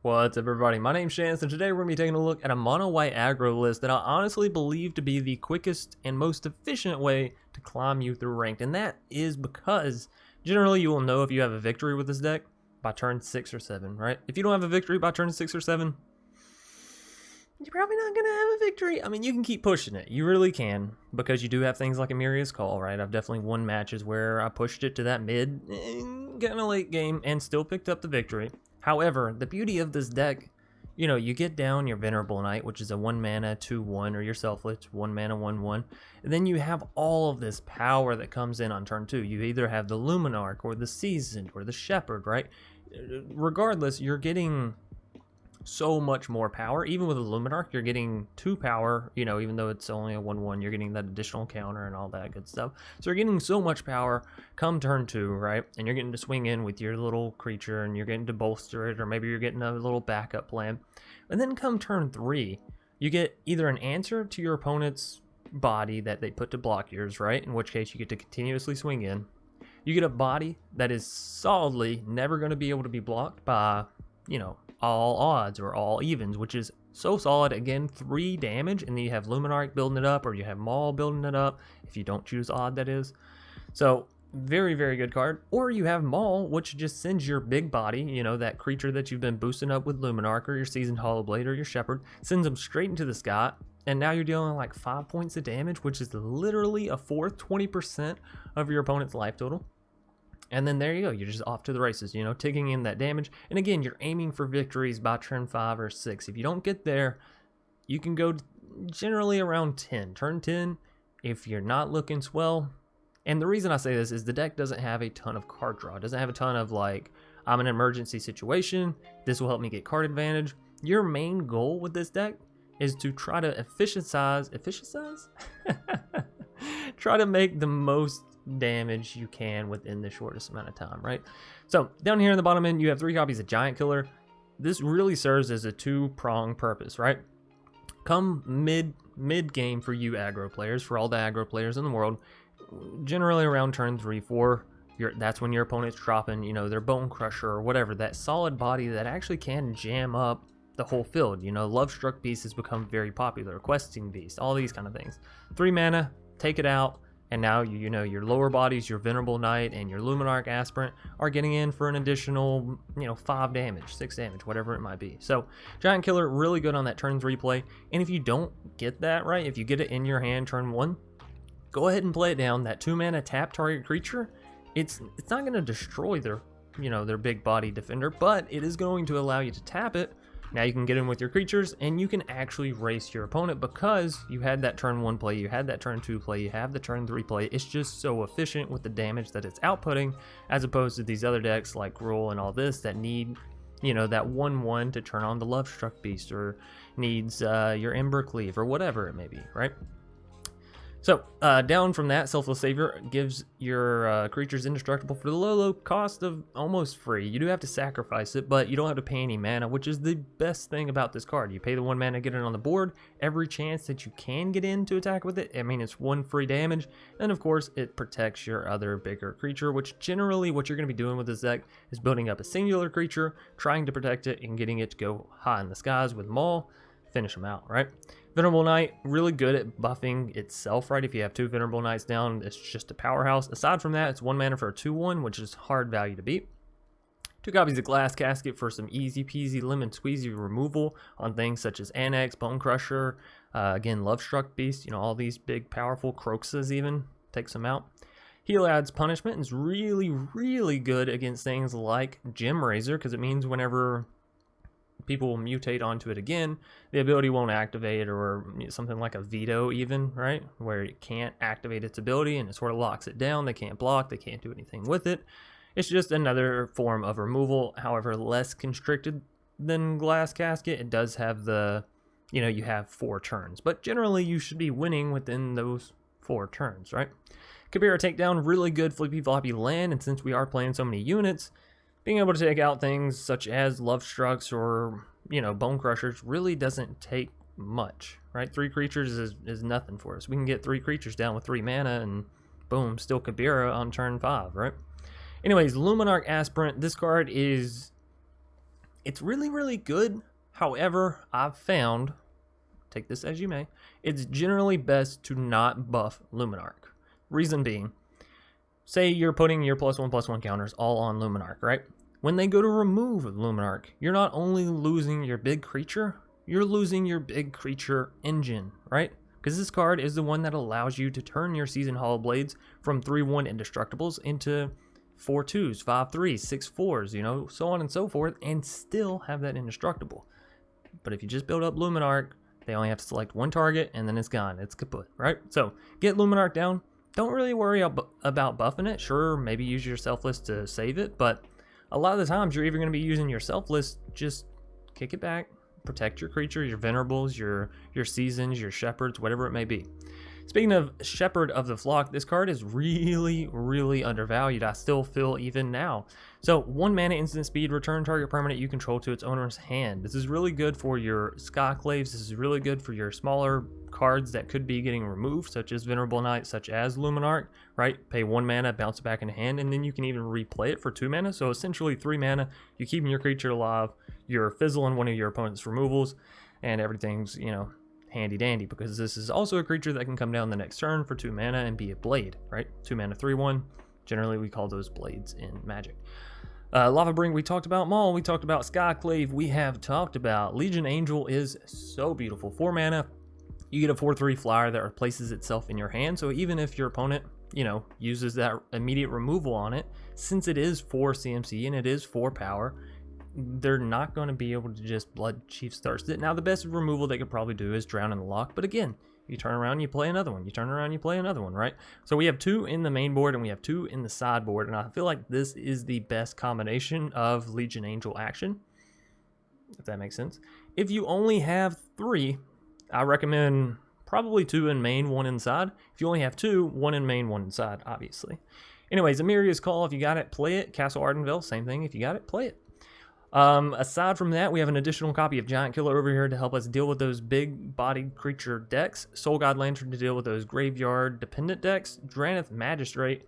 What's up, everybody? My name's Chance, and today we're going to be taking a look at a mono white aggro list that I honestly believe to be the quickest and most efficient way to climb you through ranked. And that is because generally you will know if you have a victory with this deck by turn 6 or 7, right? If you don't have a victory by turn 6 or 7, you're probably not going to have a victory. I mean, you can keep pushing it. You really can, because you do have things like Emeria's Call, right? I've definitely won matches where I pushed it to that mid, kind of late game, and still picked up the victory. However, the beauty of this deck, you know, you get down your Venerable Knight, which is a 1 mana 2/1, or your Selfless 1 mana 1/1, and then you have all of this power that comes in on turn 2. You either have the Luminarch or the Seasoned or the Shepherd, right? Regardless, you're getting so much more power. Even with a Luminarch, you're getting 2 power, you know, even though it's only a 1/1, you're getting that additional counter and all that good stuff. So you're getting so much power come turn 2, right? And you're getting to swing in with your little creature, and you're getting to bolster it, or maybe you're getting a little backup plan. And then come turn 3, you get either an answer to your opponent's body that they put to block yours, right? In which case you get to continuously swing in. You get a body that is solidly never going to be able to be blocked by, you know, all odds or all evens, which is so solid. Again, 3 damage, and then you have Luminarch building it up, or you have Maul building it up, if you don't choose odd, that is. So very, very good card. Or you have Maul, which just sends your big body, you know, that creature that you've been boosting up with Luminarch or your Seasoned Hallowblade or your Shepherd, sends them straight into the sky, and now you're dealing like 5 points of damage, which is literally a fourth, 20% of your opponent's life total. And then there you go, you're just off to the races, you know, taking in that damage. And again, you're aiming for victories by turn 5 or 6. If you don't get there, you can go generally around 10. Turn 10, if you're not looking swell. And the reason I say this is the deck doesn't have a ton of card draw. It doesn't have a ton of like, I'm in an emergency situation, this will help me get card advantage. Your main goal with this deck is to try to efficientize? Try to make the most damage you can within the shortest amount of time, right? So down here in the bottom end, you have 3 copies of Giant Killer. This really serves as a 2-pronged purpose, right? Come mid game for you aggro players, for all the aggro players in the world, generally around turn 3, 4, that's when your opponent's dropping, you know, their Bone Crusher or whatever, that solid body that actually can jam up the whole field. You know, Love Struck Beast has become very popular, Questing Beast, all these kind of things. 3 mana, take it out. And now, you know, your lower bodies, your Venerable Knight and your Luminarch Aspirant are getting in for an additional, you know, 5 damage, 6 damage, whatever it might be. So Giant Killer, really good on that turn 3 play. And if you don't get that right, if you get it in your hand turn 1, go ahead and play it down. That 2 mana tap target creature, it's not going to destroy their, you know, their big body defender, but it is going to allow you to tap it. Now you can get in with your creatures, and you can actually race your opponent because you had that turn 1 play, you had that turn 2 play, you have the turn 3 play. It's just so efficient with the damage that it's outputting, as opposed to these other decks like Gruul and all this that need, you know, that 1/1 to turn on the Love Struck Beast, or needs your Embercleave, or whatever it may be, right? So, down from that, Selfless Savior gives your creatures indestructible for the low cost of almost free. You do have to sacrifice it, but you don't have to pay any mana, which is the best thing about this card. You pay the 1 mana, get it on the board. Every chance that you can get in to attack with it, I mean, it's 1 free damage. And of course, it protects your other bigger creature, which generally what you're going to be doing with this deck is building up a singular creature, trying to protect it, and getting it to go high in the skies with Maul. Finish them out, right? Venerable Knight, really good at buffing itself, right? If you have 2 Venerable Knights down, it's just a powerhouse. Aside from that, it's 1 mana for a 2/1, which is hard value to beat. 2 copies of Glass Casket for some easy peasy lemon squeezy removal on things such as Annex, Bone Crusher, again, Love Struck Beast, you know, all these big powerful Croxas even, takes them out. Heliod's Punishment is really, really good against things like Gem Razor, because it means whenever people will mutate onto it again, the ability won't activate, or something like a veto even, right? Where it can't activate its ability and it sort of locks it down. They can't block, they can't do anything with it. It's just another form of removal, however, less constricted than Glass Casket. It does have the, you know, you have 4 turns, but generally you should be winning within those 4 turns, right? Kabira Takedown, really good flippy floppy land, and since we are playing so many units, being able to take out things such as Love Strucks or, you know, Bone Crushers really doesn't take much, right? 3 creatures is nothing for us. We can get 3 creatures down with 3 mana, and boom, still Kabira on turn 5, right? Anyways, Luminarch Aspirant, this card is It's really, really good. However, I've found, take this as you may, it's generally best to not buff Luminarch. Reason being, say you're putting your +1/+1 counters all on Luminarch, right? When they go to remove Luminarch, you're not only losing your big creature, you're losing your big creature engine, right? Because this card is the one that allows you to turn your Seasoned Hallowblades from 3/1 indestructibles into 4/2s, 5/3s, 6/4s, you know, so on and so forth, and still have that indestructible. But if you just build up Luminarch, they only have to select one target and then it's gone. It's kaput, right? So get Luminarch down. Don't really worry about buffing it. Sure, maybe use your Selfless to save it, but a lot of the times you're even going to be using your Selfless, just kick it back, protect your creature, your Venerables, your Seasons, your Shepherds, whatever it may be. Speaking of Shepherd of the Flock, this card is really, really undervalued. I still feel even now. So 1 mana instant speed, return target permanent you control to its owner's hand. This is really good for your Skyclaves. This is really good for your smaller cards that could be getting removed, such as Venerable Knight, such as Luminarch, right? Pay 1 mana, bounce it back in hand, and then you can even replay it for 2 mana. So essentially 3 mana, you're keeping your creature alive, you're fizzling one of your opponent's removals, and everything's, you know, handy dandy, because this is also a creature that can come down the next turn for 2 mana and be a blade, right? 2 mana 3/1. Generally we call those blades in Magic. Lavabrink, we talked about Maul, we talked about Skyclave, we have talked about Legion Angel is so beautiful. 4 mana, you get a 4/3 flyer that replaces itself in your hand, so even if your opponent, you know, uses that immediate removal on it, since it is 4 CMC and it is 4 power, they're not going to be able to just Blood Chief Thirst it. Now, the best removal they could probably do is Drown in the Loch, but again, you turn around, you play another one. You turn around, you play another one, right? So we have 2 in the main board and we have 2 in the sideboard, and I feel like this is the best combination of Legion Angel action, if that makes sense. If you only have 3, I recommend probably 2 in main, 1 inside. If you only have 2, 1 in main, 1 inside, obviously. Anyways, Emeria's Call, if you got it, play it. Castle Ardenvale, same thing. If you got it, play it. Aside from that, we have an additional copy of Giant Killer over here to help us deal with those big-bodied creature decks. Soul God Lantern to deal with those graveyard-dependent decks. Draneth Magistrate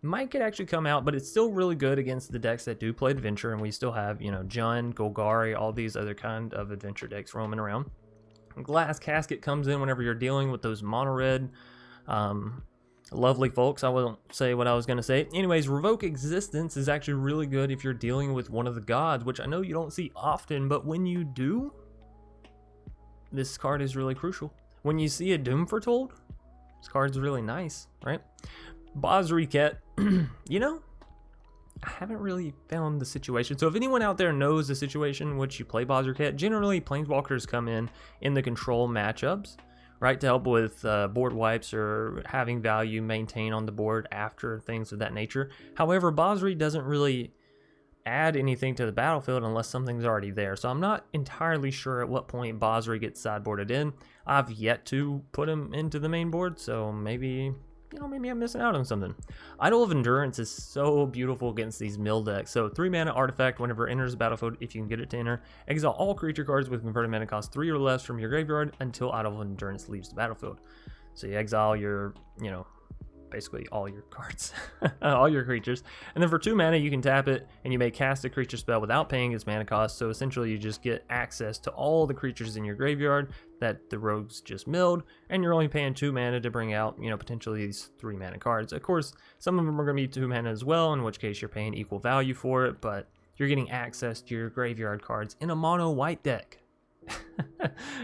could actually come out, but it's still really good against the decks that do play Adventure, and we still have, you know, Jund, Golgari, all these other kind of Adventure decks roaming around. Glass Casket comes in whenever you're dealing with those mono-red, lovely folks. I won't say what I was going to say. Anyways, Revoke Existence is actually really good if you're dealing with one of the gods, which I know you don't see often, but when you do, this card is really crucial. When you see a Doom Foretold, this card's really nice, right? Bozriket, you know, I haven't really found the situation. So if anyone out there knows the situation in which you play Bozriket, generally Planeswalkers come in the control matchups, right, to help with board wipes or having value maintained on the board after things of that nature. However, Bozri doesn't really add anything to the battlefield unless something's already there. So I'm not entirely sure at what point Bozri gets sideboarded in. I've yet to put him into the main board, so maybe, you know, maybe I'm missing out on something. Idol of Endurance is so beautiful against these mill decks. So 3 mana artifact, whenever it enters the battlefield, if you can get it to enter, exile all creature cards with converted mana cost 3 or less from your graveyard until Idol of Endurance leaves the battlefield. So you exile your, you know, basically all your cards, all your creatures. And then for 2 mana, you can tap it and you may cast a creature spell without paying its mana cost. So essentially you just get access to all the creatures in your graveyard that the rogues just milled, and you're only paying 2 mana to bring out, you know, potentially these 3 mana cards. Of course, some of them are going to be 2 mana as well, in which case you're paying equal value for it, but you're getting access to your graveyard cards in a mono white deck.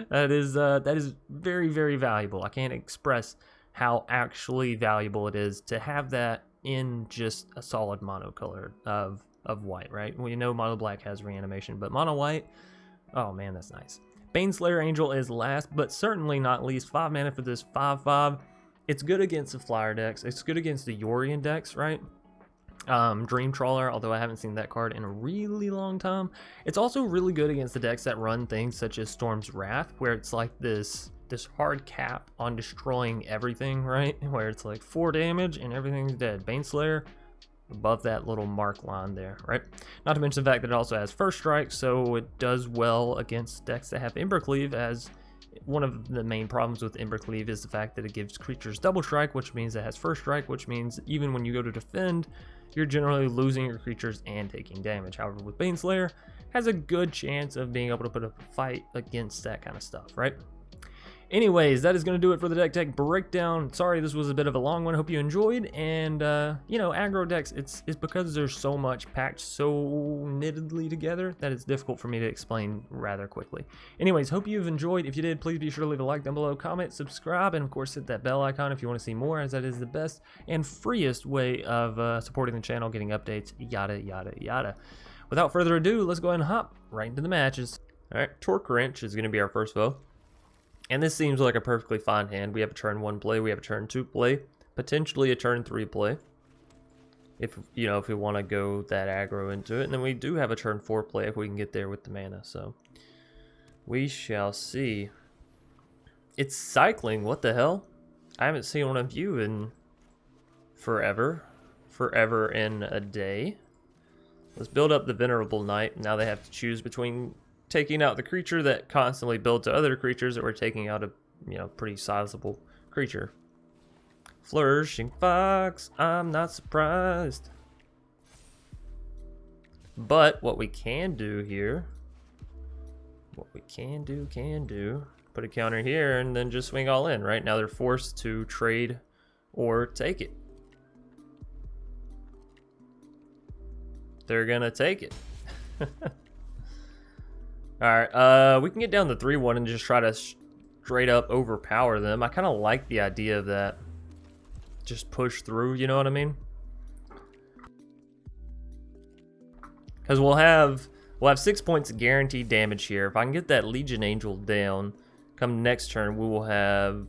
that is very, very valuable. I can't express how actually valuable it is to have that in just a solid mono color of white, right? We know mono black has reanimation, but mono white, oh man, that's nice. Baneslayer Angel is last, but certainly not least. 5 mana for this 5/5. It's good against the flyer decks. It's good against the Yorion decks, right? Dream Trawler, although I haven't seen that card in a really long time. It's also really good against the decks that run things such as Storm's Wrath, where it's like this hard cap on destroying everything, right? Where it's like 4 damage and everything's dead. Baneslayer above that little mark line there, right? Not to mention the fact that it also has First Strike, so it does well against decks that have Embercleave, as one of the main problems with Embercleave is the fact that it gives creatures Double Strike, which means it has First Strike, which means even when you go to defend, you're generally losing your creatures and taking damage. However, with Baneslayer, has a good chance of being able to put up a fight against that kind of stuff, right? Anyways, that is going to do it for the deck tech breakdown. Sorry, this was a bit of a long one. Hope you enjoyed. And, you know, aggro decks, it's because there's so much packed so knittedly together that it's difficult for me to explain rather quickly. Anyways, hope you've enjoyed. If you did, please be sure to leave a like down below, comment, subscribe, and, of course, hit that bell icon if you want to see more, as that is the best and freest way of supporting the channel, getting updates, yada, yada, yada. Without further ado, let's go ahead and hop right into the matches. All right, Torque Wrench is going to be our first foe. And this seems like a perfectly fine hand. We have a turn 1 play, we have a turn 2 play, potentially a turn 3 play. If, you know, if we want to go that aggro into it. And then we do have a turn 4 play if we can get there with the mana. So, we shall see. It's cycling, what the hell? I haven't seen one of you in forever. Forever in a day. Let's build up the Venerable Knight. Now they have to choose between taking out the creature that constantly builds to other creatures, or taking out a, you know, pretty sizable creature. Flourishing Fox, I'm not surprised. But what we can do here, put a counter here and then just swing all in, right? Now they're forced to trade or take it. They're gonna take it. Alright, we can get down to 3-1 and just try to straight up overpower them. I kind of like the idea of that. Just push through, you know what I mean? Because we'll have 6 points of guaranteed damage here. If I can get that Legion Angel down, come next turn, we will have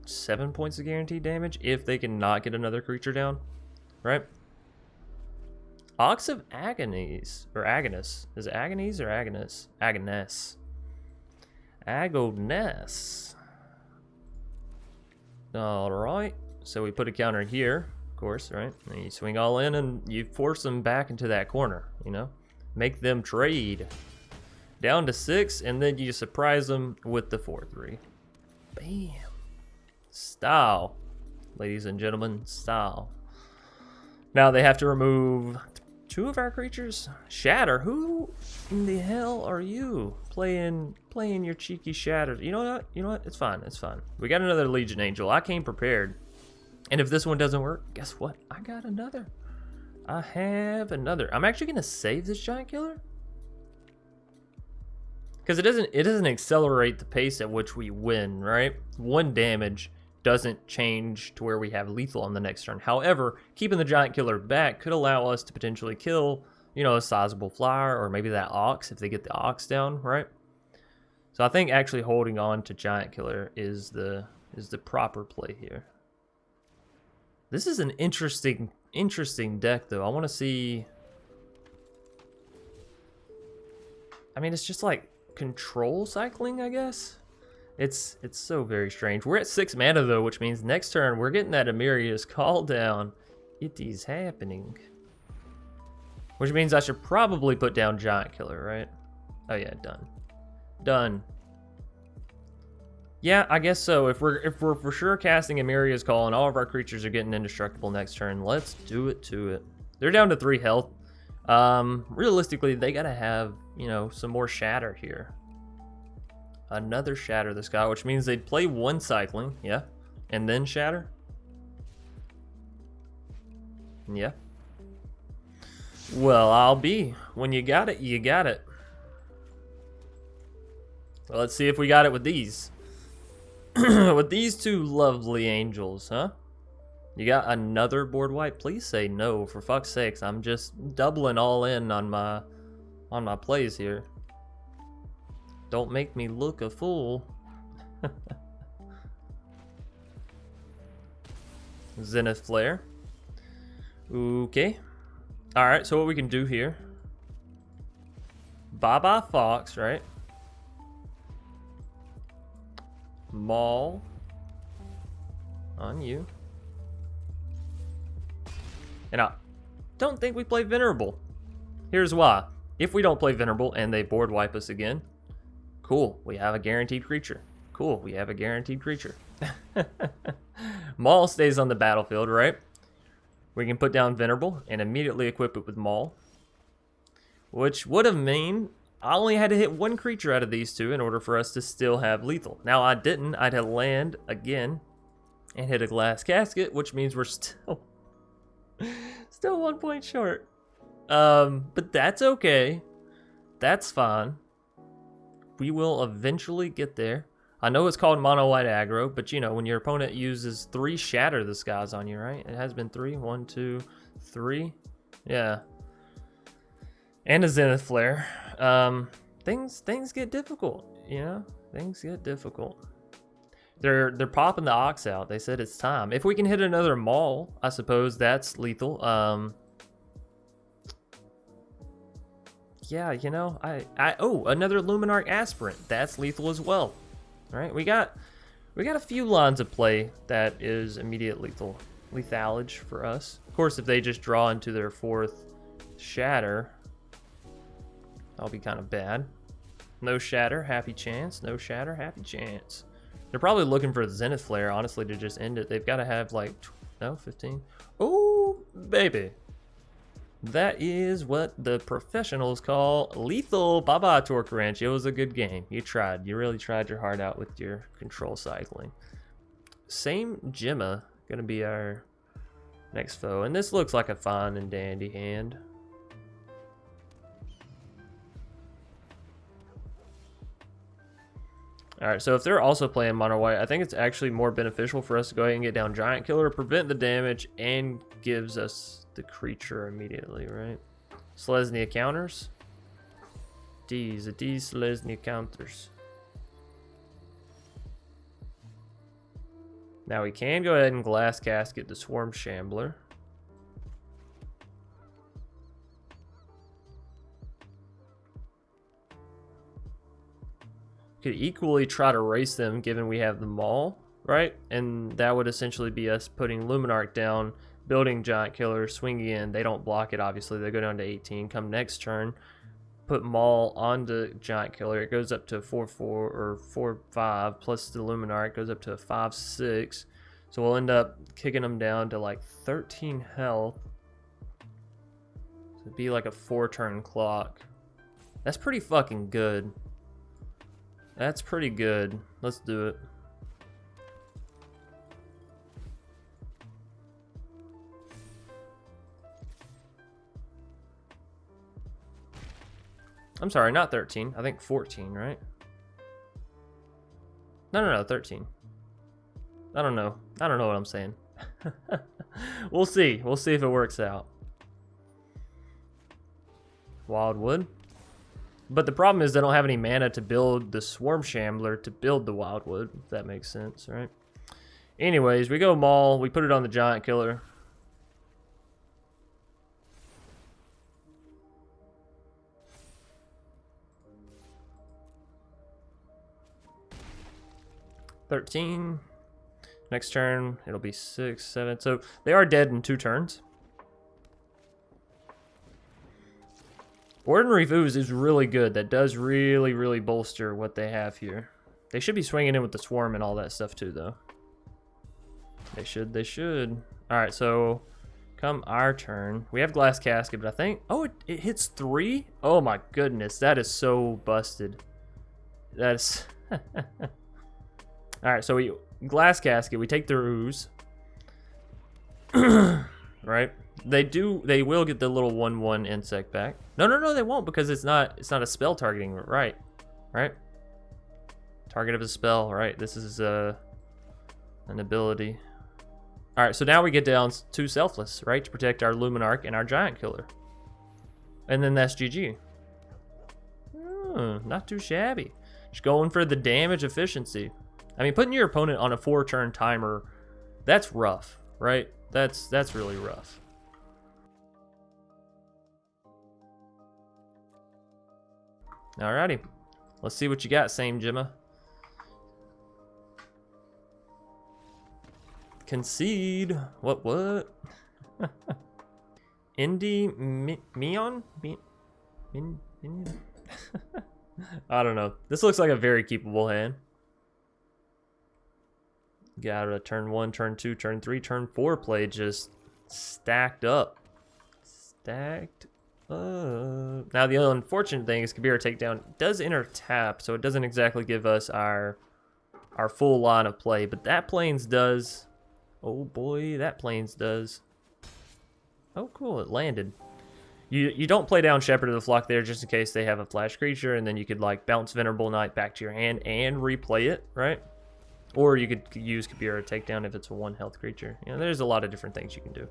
7 points of guaranteed damage if they can not get another creature down, right? Ox of Agonies, or Agoness. Is it Agonies or Agoness? Agoness. Agoness. Alright, so we put a counter here, of course, right? And you swing all in and you force them back into that corner, you know? Make them trade. Down to 6, and then you surprise them with the 4-3. Bam. Style. Ladies and gentlemen, style. Now they have to remove 2 of our creatures. Shatter. Who in the hell are you playing your cheeky shatter? You know what? You know what? It's fine. It's fine. We got another Legion Angel. I came prepared. And if this one doesn't work, guess what? I got another. I have another. I'm actually gonna save this Giant Killer because it doesn't accelerate the pace at which we win. Right? 1 damage doesn't change to where we have lethal on the next turn. However, keeping the Giant Killer back could allow us to potentially kill, you know, a sizable flyer, or maybe that Ox if they get the Ox down, right? So I think actually holding on to Giant Killer is the proper play here. This is an interesting deck though. I want to see. I mean, it's just like control cycling, I guess. It's so very strange. We're at 6 mana though, which means next turn we're getting that Emeria's call down. It is happening. Which means I should probably put down Giant Killer, right? Oh yeah, done. Done. Yeah, I guess so. If we're for sure casting Emeria's Call and all of our creatures are getting indestructible next turn, let's do it to it. They're down to 3 health. Realistically, they gotta have, you know, some more shatter here. Another Shatter the Sky, which means they'd play 1 cycling, yeah, and then shatter. Yeah. Well, I'll be. When you got it, you got it. Well, let's see if we got it with these. With these 2 lovely angels, huh? You got another board wipe? Please say no, for fuck's sakes. I'm just doubling all in on my plays here. Don't make me look a fool. Zenith Flare. Okay. Alright, so what we can do here. Bye-bye Fox, right? Maul. On you. And I don't think we play Venerable. Here's why. If we don't play Venerable and they board wipe us again, cool, we have a guaranteed creature. Cool, we have a guaranteed creature. Maul stays on the battlefield, right? We can put down Venerable and immediately equip it with Maul. which would have mean I only had to hit one creature out of these two in order for us to still have lethal. Now I didn't. I'd have land again and hit a Glass Casket, which means we're still 1 point short. But that's okay. That's fine. We will eventually get there. I know it's called mono white aggro, but you know, when your opponent uses 3 Shatter the Skies on you, right? It has been 3. 1, 2, 3. Yeah. And a Zenith Flare. Things get difficult, you know? Things get difficult. They're popping the Ox out. They said it's time. If we can hit another Maul, I suppose that's lethal. Yeah, you know, oh, another Luminarch Aspirant. That's lethal as well. All right, we got a few lines of play that is immediate lethalage for us. Of course, if they just draw into their 4th Shatter, that'll be kind of bad. No Shatter, happy chance. No Shatter, happy chance. They're probably looking for the Zenith Flare, honestly, to just end it. They've got to have like, no, 15. Oh, baby. That is what the professionals call lethal. Bye-bye, Torque Wrench. It was a good game. You tried. You really tried your heart out with your control cycling. Same Gemma going to be our next foe. And this looks like a fine and dandy hand. Alright, so if they're also playing mono white, I think it's actually more beneficial for us to go ahead and get down Giant Killer, prevent the damage, and gives us the creature immediately, right? Selesnya counters. D's Selesnya counters. Now we can go ahead and Glass Casket the Swarm Shambler. Could equally try to race them given we have the Maul, right? And that would essentially be us putting Luminarch down, building Giant Killer, swinging in. They don't block it, obviously. They go down to 18. Come next turn, put Maul onto Giant Killer. It goes up to 4-4 or 4-5, plus the Luminarch goes up to 5-6. So we'll end up kicking them down to like 13 health. So it'd be like a 4-turn clock. That's pretty fucking good. That's pretty good. Let's do it. I'm sorry, not 13. I think 14, right? No, 13. I don't know. I don't know what I'm saying. We'll see. We'll see if it works out. Wildwood. But the problem is they don't have any mana to build the Swarm Shambler to build the Wildwood, if that makes sense, right? Anyways, we go Maul. We put it on the Giant Killer. $13. Next turn, it'll be 6, 7. So they are dead in 2 turns. Ordinary Foos is really good. That does really, really bolster what they have here. They should be swinging in with the Swarm and all that stuff too, though. They should. Alright, so come our turn. We have Glass Casket, but I think... Oh, it hits 3? Oh my goodness, that is so busted. That's... Alright, so we... Glass Casket, we take their ooze. Right? They will get the little 1/1 insect back. No, they won't, because it's not a spell targeting, right? Right? Target of a spell, right? This is an ability. Alright, so now we get down to Selfless, right? To protect our Luminarch and our Giant Killer. And then that's GG. Not too shabby. Just going for the damage efficiency. I mean, putting your opponent on a 4-turn timer, that's rough, right? That's really rough. Alrighty. Let's see what you got, same Gemma. Concede. What? Indie Mion? Minion? I don't know. This looks like a very keepable hand. Got a turn 1, turn 2, turn 3, turn 4 play just stacked up. Stacked Now the unfortunate thing is Kabira Takedown does enter tap, so it doesn't exactly give us our full line of play, but that Plains does. Oh boy, that Plains does. Oh cool, it landed. You don't play down Shepherd of the Flock there just in case they have a flash creature, and then you could like bounce Venerable Knight back to your hand and replay it, right? Or you could use Kabira Takedown if it's a 1 health creature. You know, there's a lot of different things you can do.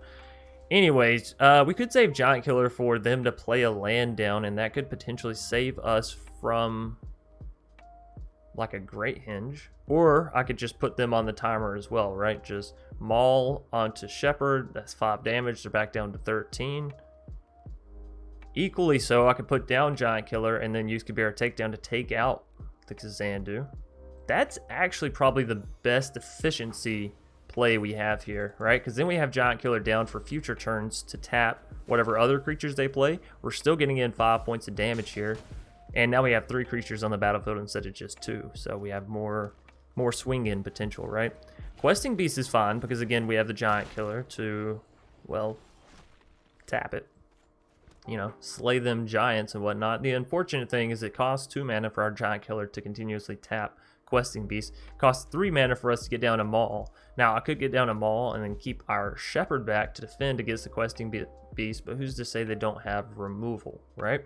Anyways, we could save Giant Killer for them to play a land down, and that could potentially save us from like a Great Hinge. Or I could just put them on the timer as well, right? Just Maul onto Shepherd, that's 5 damage, they're back down to 13. Equally so, I could put down Giant Killer and then use Kabira Takedown to take out the Kazandu. That's actually probably the best efficiency play we have here, right? Because then we have Giant Killer down for future turns to tap whatever other creatures they play. We're still getting in 5 points of damage here, and now we have 3 creatures on the battlefield instead of just 2, so we have more swing in potential, right? Questing Beast is fine because again we have the Giant Killer to, well, tap it, you know, slay them giants and whatnot. The unfortunate thing is it costs 2 mana for our Giant Killer to continuously tap Questing Beast. Costs 3 mana for us to get down a Maul. Now I could get down a Maul and then keep our Shepherd back to defend against the Questing Beast, but who's to say they don't have removal, right?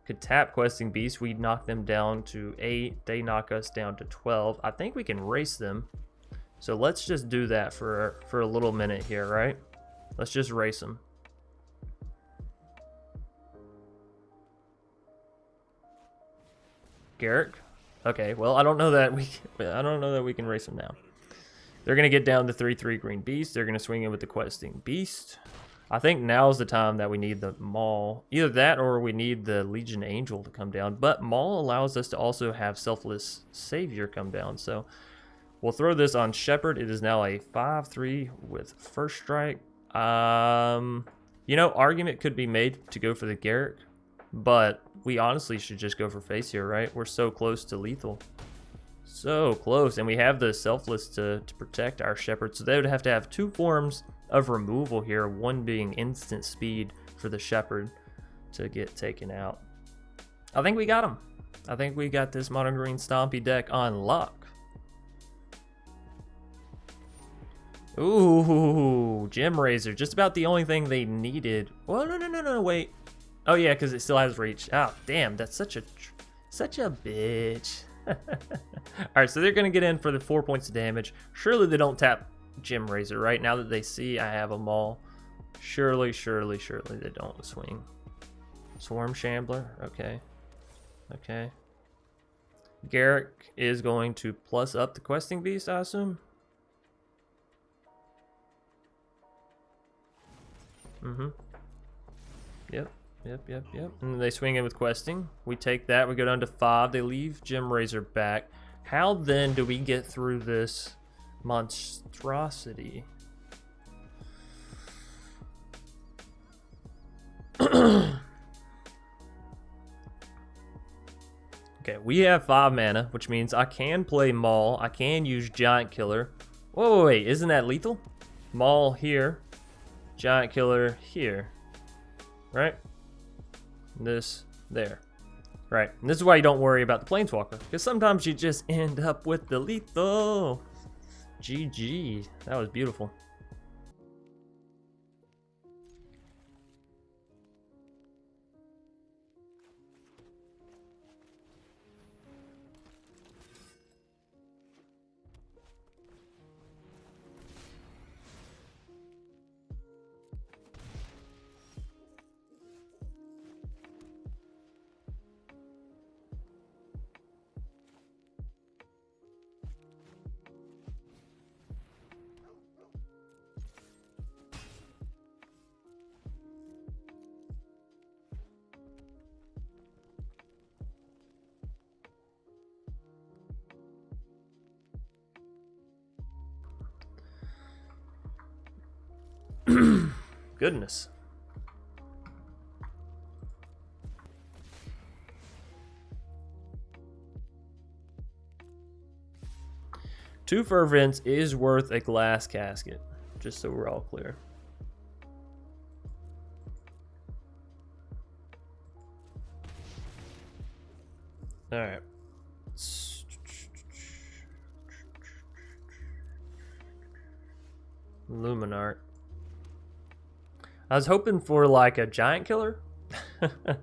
Could tap Questing Beast, we knock them down to 8, they knock us down to 12. I think we can race them, so let's just do that for a little minute here, right? Let's just race them. Garrick. Okay, well, I don't know that we can race them now. They're gonna get down to 3/3 green beast. They're gonna swing in with the Questing Beast. I think now's the time that we need the Maul. Either that or we need the Legion Angel to come down. But Maul allows us to also have Selfless Savior come down. So we'll throw this on Shepherd. It is now a 5/3 with first strike. You know, argument could be made to go for the Garrick, but we honestly should just go for face here, right? We're so close to lethal. So close. And we have the Selfless to protect our Shepherd. So they would have to have 2 forms of removal here. One being instant speed for the Shepherd to get taken out. I think we got him. I think we got this Mono Green Stompy deck on lock. Ooh, Gem Razor. Just about the only thing they needed. Well, no, wait. Oh yeah, because it still has reach. Oh damn, that's such a bitch. Alright, so they're gonna get in for the 4 points of damage. Surely they don't tap Gem Razor, right? Now that they see I have a Maul. Surely they don't swing. Swarm Shambler, okay. Okay. Garrick is going to plus up the Questing Beast, I assume. Yep. And they swing in with Questing. We take that. We go down to 5. They leave Gem Razor back. How then do we get through this monstrosity? Okay, we have 5 mana, which means I can play Maul. I can use Giant Killer. Whoa, wait, isn't that lethal? Maul here. Giant Killer here. Right? This there, right? And this is why you don't worry about the Planeswalker, because sometimes you just end up with the lethal. GG, that was beautiful. Goodness. Two Fervents is worth a Glass Casket, just so we're all clear. Alright. Luminarch. I was hoping for like a giant killer. I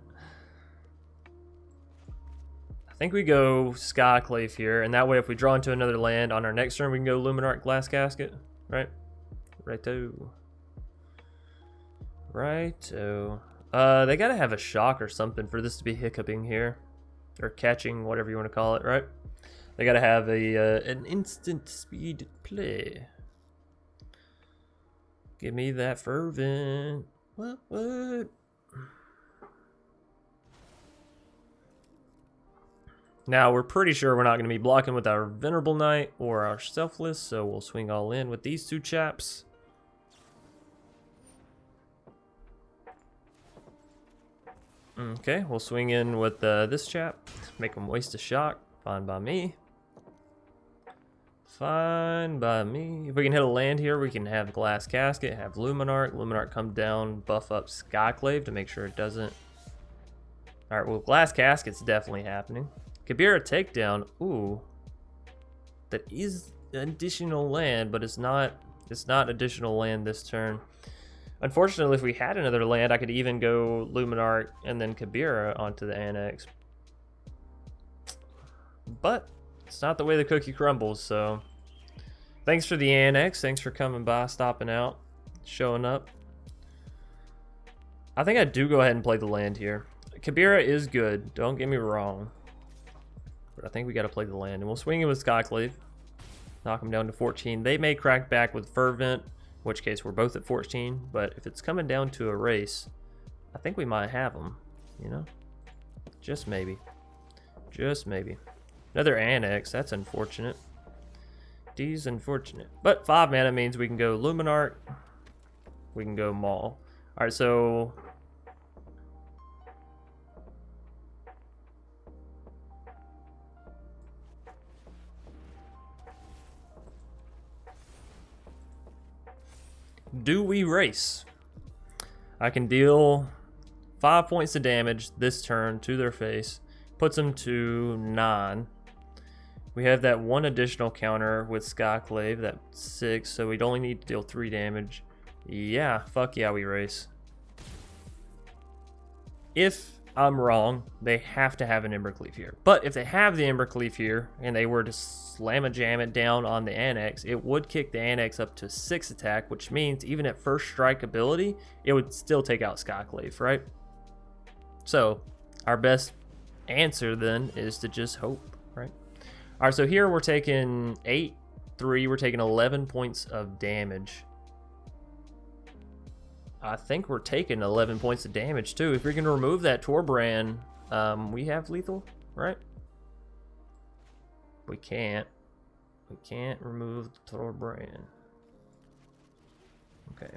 think we go Skyclave here, and that way if we draw into another land on our next turn, we can go Luminarch Glass Casket, right? Righto. Righto. They gotta have a shock or something for this to be hiccuping here. Or catching, whatever you want to call it, right? They gotta have an instant speed play. Give me that fervent. What? Now, we're pretty sure we're not going to be blocking with our Venerable Knight or our Selfless, so we'll swing all in with these two chaps. Okay, we'll swing in with this chap. Make him waste a shock. Fine by me. Fine by me. If we can hit a land here, we can have Glass Casket, have Luminarch. Luminarch come down, buff up Skyclave to make sure it doesn't. Alright, well, Glass Casket's definitely happening. Kabira Takedown. Ooh. That is additional land, but it's not additional land this turn. Unfortunately, if we had another land, I could even go Luminarch and then Kabira onto the annex. But it's not the way the cookie crumbles, so thanks for the annex. Thanks for coming by, stopping out, showing up. I think I do go ahead and play the land here. Kabira is good, don't get me wrong. But I think we got to play the land. And we'll swing in with Skyclave. Knock them down to 14. They may crack back with Fervent, in which case we're both at 14. But if it's coming down to a race, I think we might have them, you know? Just maybe. Just maybe. Another annex, that's unfortunate. D's unfortunate. But 5 mana means we can go Luminarch. We can go Maul. Alright, so do we race? I can deal 5 points of damage this turn to their face. Puts them to 9. We have that 1 additional counter with Skyclave, that's 6, so we'd only need to deal 3 damage. Yeah, fuck yeah, we race. If I'm wrong, they have to have an Embercleave here. But if they have the Embercleave here, and they were to slam-a-jam it down on the Annex, it would kick the Annex up to 6 attack, which means even at first strike ability, it would still take out Skyclave, right? So, our best answer then is to just hope, right? All right, so here we're taking 8, 3, we're taking 11 points of damage. I think we're taking 11 points of damage too. If we're gonna remove that Torbrand, we have lethal, right? We can't remove the Torbrand. Okay.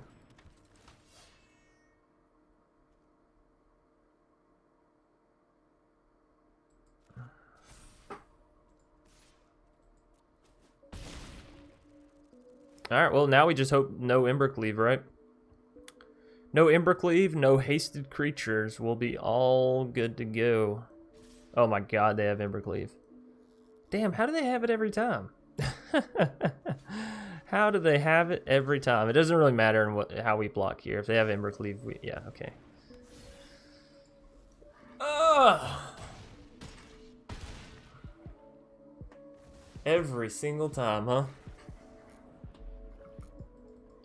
Alright, well now we just hope no Embercleave, right? No Embercleave, no hasted creatures. We'll be all good to go. Oh my god, they have Embercleave. Damn, how do they have it every time? How do they have it every time? It doesn't really matter in how we block here. If they have Embercleave, yeah, okay. Ugh. Every single time, huh?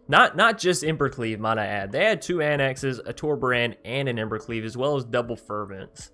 Not just Embercleave, might I add. They had 2 Annexes, a Torbrand, and an Embercleave, as well as double Fervents.